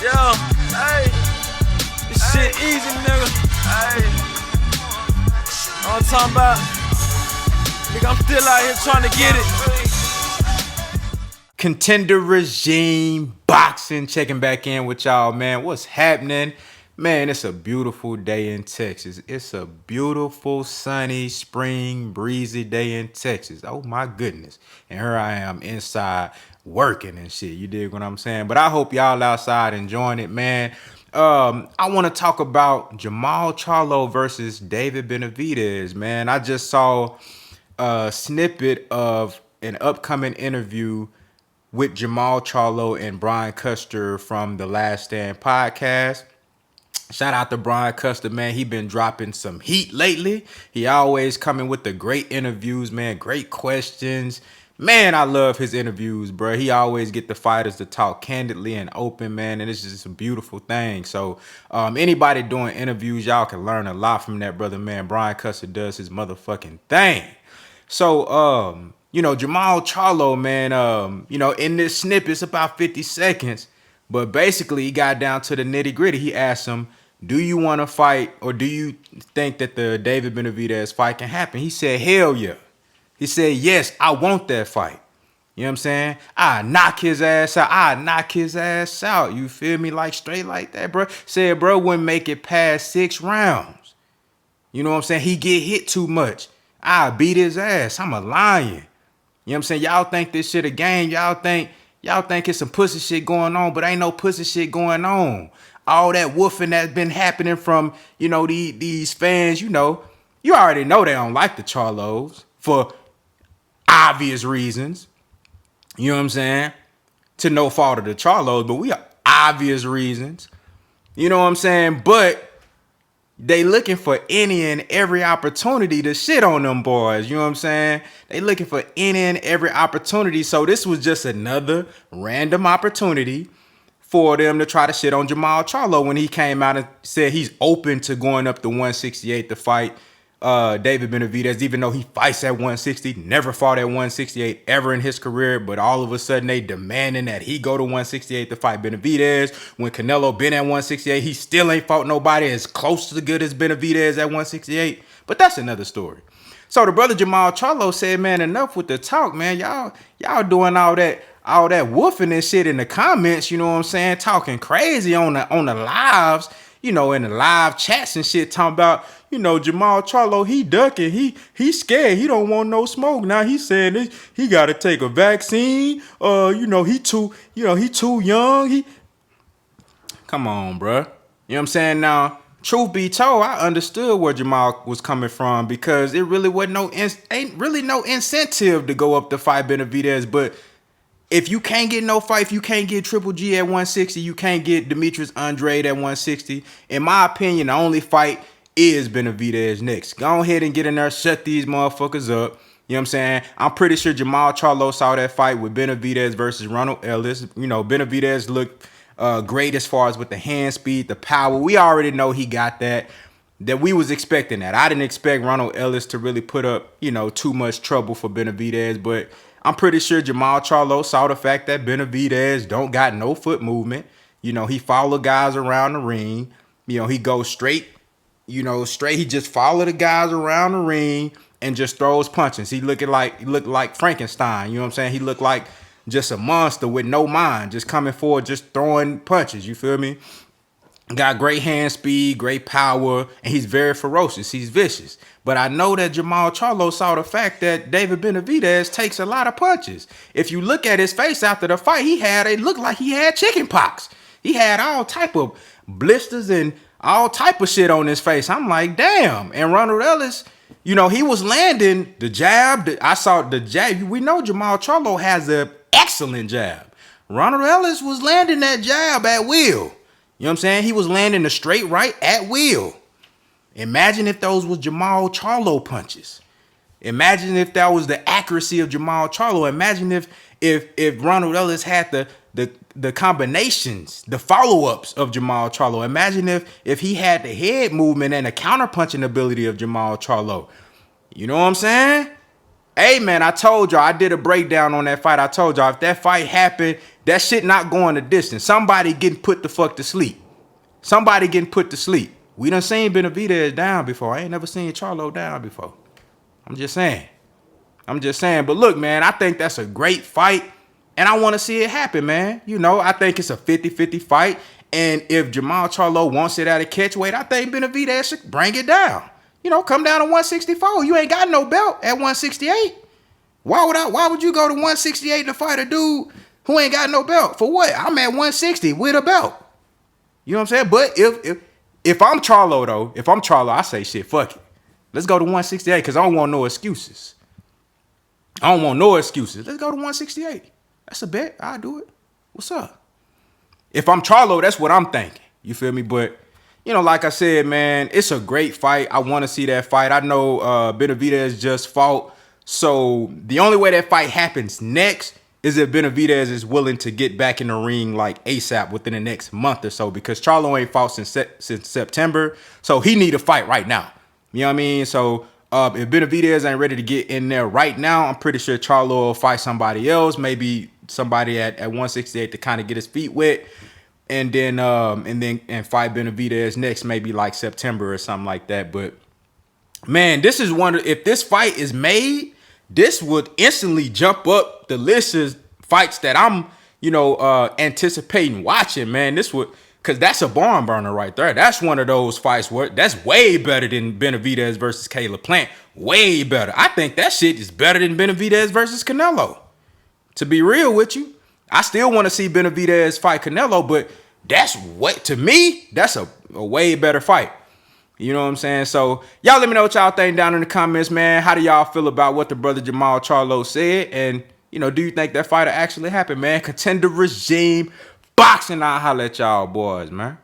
Yo, hey, this shit easy, nigga. Hey, all I'm talking about, nigga, I'm still out here trying to get it. Contender Regime Boxing checking back in with y'all, man. What's happening? Man, it's a beautiful day in Texas. It's a beautiful, sunny, spring, breezy day in Texas. Oh my goodness. And here I am inside working and shit. You dig what I'm saying? But I hope y'all outside enjoying it, man. I want to talk about Jermall Charlo versus David Benitez, man. I just saw a snippet of an upcoming interview with Jermall Charlo and Brian Custer from the Last Stand podcast. Shout out to Brian Custer, man. He been dropping some heat lately. He always coming with the great interviews, man. Great questions. Man, I love his interviews, bro. He always get the fighters to talk candidly and open, man. And it's just a beautiful thing. So anybody doing interviews, y'all can learn a lot from that brother, man. Brian Custer does his motherfucking thing. So, Jermall Charlo, man, in this snippet, it's about 50 seconds. But basically, he got down to the nitty gritty. He asked him, do you want to fight, or do you think that the David Benavidez fight can happen? He said, hell yeah. He said, yes, I want that fight. You know what I'm saying? I knock his ass out. You feel me? Like straight like that, bro. Said, bro, wouldn't make it past 6 rounds. You know what I'm saying? He get hit too much. I beat his ass. I'm a lion. You know what I'm saying? Y'all think this shit a game. Y'all think it's some pussy shit going on, but ain't no pussy shit going on. All that woofing that's been happening from, these fans, you already know they don't like the Charlos for obvious reasons. You know what I'm saying? To no fault of the Charlos, but we are obvious reasons. You know what I'm saying? But they looking for any and every opportunity to shit on them boys. You know what I'm saying? They looking for any and every opportunity. So this was just another random opportunity for them to try to shit on Jermall Charlo when he came out and said he's open to going up to 168 to fight David Benavidez, even though he fights at 160, never fought at 168 ever in his career, but all of a sudden they demanding that he go to 168 to fight Benavidez. When Canelo been at 168, he still ain't fought nobody as close to good as Benavidez at 168, but that's another story. So the brother Jermall Charlo said, man, enough with the talk, man. Y'all doing all that woofing and shit in the comments, you know what I'm saying? Talking crazy on the lives, in the live chats and shit, talking about, Jermall Charlo, he ducking, he scared, he don't want no smoke. Now he's saying this, he got to take a vaccine. He too young. Come on, bruh. You know what I'm saying? Now, truth be told, I understood where Jamal was coming from because it really wasn't ain't really no incentive to go up to fight Benavidez. But if you can't get no fight, if you can't get Triple G at 160, you can't get Demetrius Andrade at 160. In my opinion, the only fight is Benavidez next. Go ahead and get in there, shut these motherfuckers up. You know what I'm saying? I'm pretty sure Jermall Charlo saw that fight with Benavidez versus Ronald Ellis. Benavidez looked great as far as with the hand speed, the power. We already know he got that we was expecting that. I didn't expect Ronald Ellis to really put up, too much trouble for Benavidez, but I'm pretty sure Jermall Charlo saw the fact that Benavidez don't got no foot movement. He follow guys around the ring. He goes straight. He just follow the guys around the ring and just throws punches. He looked like Frankenstein. You know what I'm saying? He looked like just a monster with no mind, just coming forward, just throwing punches. You feel me? Got great hand speed, great power, and he's very ferocious. He's vicious. But I know that Jermall Charlo saw the fact that David Benavidez takes a lot of punches. If you look at his face after the fight, it looked like he had chicken pox. He had all type of blisters and all type of shit on his face. I'm like, damn. And Ronald Ellis, he was landing the jab. I saw the jab. We know Jermall Charlo has an excellent jab. Ronald Ellis was landing that jab at will. You know what I'm saying? He was landing the straight right at will. Imagine if those was Jermall Charlo punches. Imagine if that was the accuracy of Jermall Charlo. Imagine if Ronald Ellis had the combinations, the follow-ups of Jermall Charlo. Imagine if he had the head movement and the counter-punching ability of Jermall Charlo. You know what I'm saying? Hey, man, I told y'all, I did a breakdown on that fight. I told y'all, if that fight happened, that shit not going the distance. Somebody getting put the fuck to sleep. Somebody getting put to sleep. We done seen Benavidez down before. I ain't never seen Charlo down before. I'm just saying. But look, man, I think that's a great fight. And I want to see it happen, man. You know, I think it's a 50-50 fight. And if Jermall Charlo wants it at a catch weight, I think Benavidez should bring it down. You know, come down to 164. You ain't got no belt at 168. Why would you go to 168 to fight a dude who ain't got no belt? For what? I'm at 160 with a belt. You know what I'm saying? But if I'm Charlo, though, I say shit, fuck it. Let's go to 168 because I don't want no excuses. Let's go to 168. That's a bet. I'll do it. What's up? If I'm Charlo, that's what I'm thinking. You feel me? But, you know, like I said, man, it's a great fight. I want to see that fight. I know Benavidez just fought. So the only way that fight happens next is if Benavidez is willing to get back in the ring like ASAP within the next month or so, because Charlo ain't fought since September. So he need a fight right now. You know what I mean? So if Benavidez ain't ready to get in there right now, I'm pretty sure Charlo will fight somebody else, maybe somebody at 168 to kind of get his feet wet, and then fight Benavidez next, maybe like September or something like that. But man, this is if this fight is made, this would instantly jump up the list of fights that I'm, anticipating watching, man. This would, because that's a barn burner right there. That's one of those fights where that's way better than Benavidez versus Caleb Plant. Way better. I think that shit is better than Benavidez versus Canelo. To be real with you, I still want to see Benavidez fight Canelo, but to me, that's a way better fight. You know what I'm saying? So y'all let me know what y'all think down in the comments, man. How do y'all feel about what the brother Jermall Charlo said? And, do you think that fight will actually happen, man? Contender Regime Boxing. I'll holler at y'all boys, man.